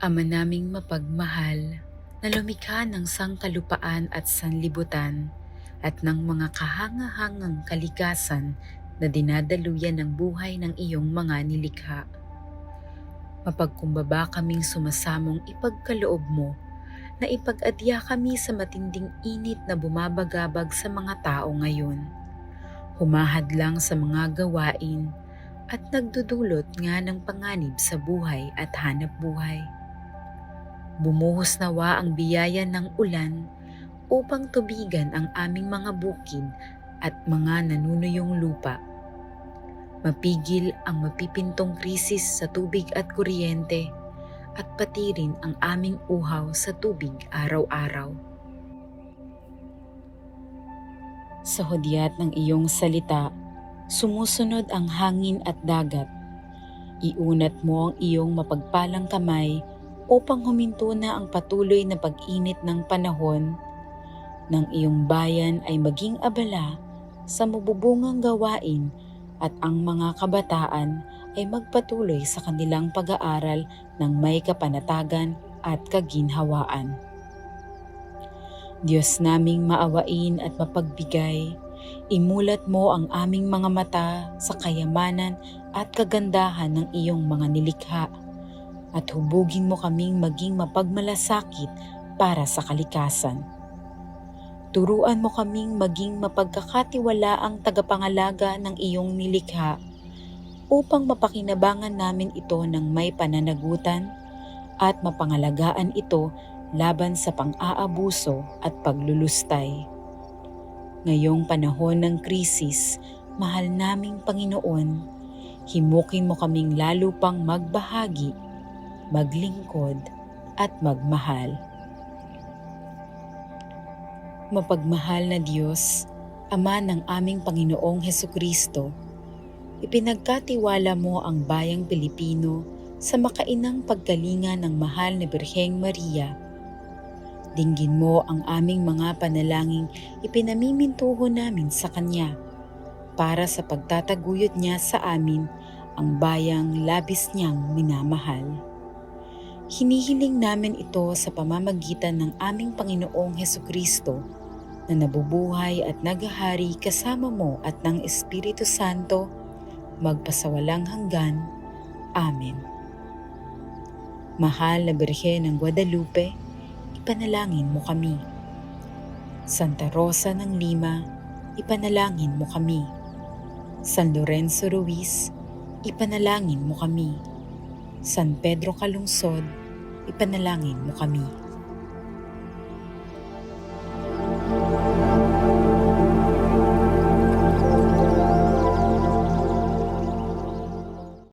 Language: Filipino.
Ama naming mapagmahal, na lumikha ng sangkalupaan at sanlibutan at ng mga kahangahangang kalikasan na dinadaluyan ng buhay ng iyong mga nilikha. Mapagkumbaba kaming sumasamong ipagkaloob mo na ipag-adya kami sa matinding init na bumabagabag sa mga tao ngayon. Humahad lang sa mga gawain at nagdudulot nga ng panganib sa buhay at hanap buhay. Bumuhos nawa ang biyaya ng ulan upang tubigan ang aming mga bukid at mga nanunuyong lupa. Mapigil ang mapipintong krisis sa tubig at kuryente at pati rin ang aming uhaw sa tubig araw-araw. Sa hudyat ng iyong salita, sumusunod ang hangin at dagat. Iunat mo ang iyong mapagpalang kamay upang huminto na ang patuloy na pag-init ng panahon, ng iyong bayan ay maging abala sa mabubungang gawain at ang mga kabataan ay magpatuloy sa kanilang pag-aaral ng may kapanatagan at kaginhawaan. Diyos naming maawain at mapagbigay, imulat mo ang aming mga mata sa kayamanan at kagandahan ng iyong mga nilikha at hubugin mo kaming maging mapagmalasakit para sa kalikasan. Turuan mo kaming maging mapagkakatiwalaang tagapangalaga ng iyong nilikha upang mapakinabangan namin ito ng may pananagutan at mapangalagaan ito laban sa pang-aabuso at paglulustay. Ngayong panahon ng krisis, mahal naming Panginoon, himukin mo kaming lalo pang magbahagi, maglingkod at magmahal. Mapagmahal na Diyos, Ama ng aming Panginoong Hesukristo, ipinagkatiwala mo ang bayang Pilipino sa makainang paggalinga ng mahal na Birheng Maria. Dinggin mo ang aming mga panalangin ipinamimintuho namin sa Kanya para sa pagtataguyod niya sa amin ang bayang labis niyang minamahal. Hinihiling namin ito sa pamamagitan ng aming Panginoong Hesukristo na nabubuhay at naghahari kasama mo at ng Espiritu Santo magpasawalang hanggan. Amen. Mahal na Birhen ng Guadalupe, ipanalangin mo kami. Santa Rosa ng Lima, ipanalangin mo kami. San Lorenzo Ruiz, ipanalangin mo kami. San Pedro Calungsod, ipanalangin mo kami.